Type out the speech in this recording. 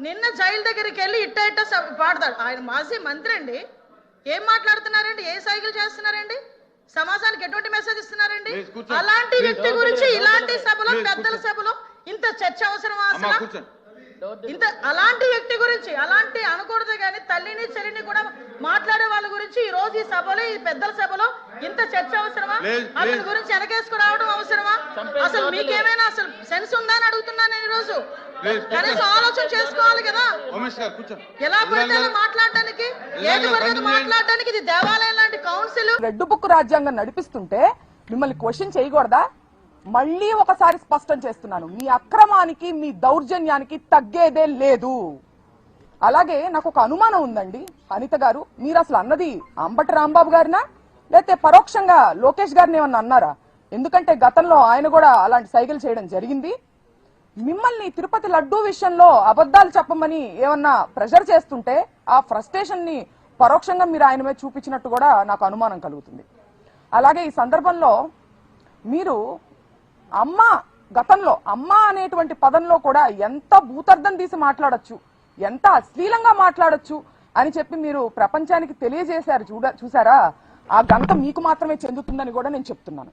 నిన్న జైలు దగ్గరికి వెళ్ళి ఇట్ట పాడతాడు. ఆయన మాజీ మంత్రి అండి. ఏం మాట్లాడుతున్నారండి? ఏ సైకిల్ చేస్తున్నారండి? సమాజానికి ఎటువంటి మెసేజ్ ఇస్తున్నారండి? అలాంటి వ్యక్తి గురించి ఇలాంటి సభలో, పెద్దల సభలో ఇంత చర్చ అవసరమా? అసలు ఇంత అలాంటి వ్యక్తి గురించి అలాంటి అనకూడదు కానీ తల్లిని చెల్లిని కూడా మాట్లాడే వాళ్ళ గురించి ఈ రోజు ఈ సభలో, ఈ పెద్దల సభలో ఇంత చర్చ అవసరమా? అతని గురించి వెనకేసుకు రావడం అవసరమా? అసలు మీకేమైనా అసలు సెన్స్ ఉందా అని అడుగుతున్నాను నేను. ఈ రోజు కనీసం ఆలోచన చేసుకోవాలి కదా. ఎలా పడితే మాట్లాడడానికి, ఏది పడితే మాట్లాడడానికి ఇది దేవాలయం లాంటి కౌన్సిల్. రెడ్ బుక్ రాజ్యాంగం నడిపిస్తుంటే మిమ్మల్ని క్వశ్చన్ చేయకూడదా? మళ్ళీ ఒకసారి స్పష్టం చేస్తున్నాను, మీ అక్రమానికి, మీ దౌర్జన్యానికి తగ్గేదే లేదు. అలాగే నాకు ఒక అనుమానం ఉందండి అనిత గారు, మీరు అసలు అన్నది అంబటి రాంబాబు గారినా లేకపోతే పరోక్షంగా లోకేష్ గారిని ఏమన్నా అన్నారా? ఎందుకంటే గతంలో ఆయన కూడా అలాంటి సైకిల్ చేయడం జరిగింది. మిమ్మల్ని తిరుపతి లడ్డూ విషయంలో అబద్ధాలు చెప్పమని ఏమన్నా ప్రెషర్ చేస్తుంటే ఆ ఫ్రస్ట్రేషన్ ని పరోక్షంగా మీరు ఆయన మీద చూపించినట్టు కూడా నాకు అనుమానం కలుగుతుంది. అలాగే ఈ సందర్భంలో మీరు గతంలో అమ్మ అనేటువంటి పదంలో కూడా ఎంత భూతర్థం తీసి మాట్లాడొచ్చు, ఎంత అశ్లీలంగా మాట్లాడొచ్చు అని చెప్పి మీరు ప్రపంచానికి తెలియజేశారు. చూసారా? ఆ ఘనత మీకు మాత్రమే చెందుతుందని కూడా నేను చెప్తున్నాను.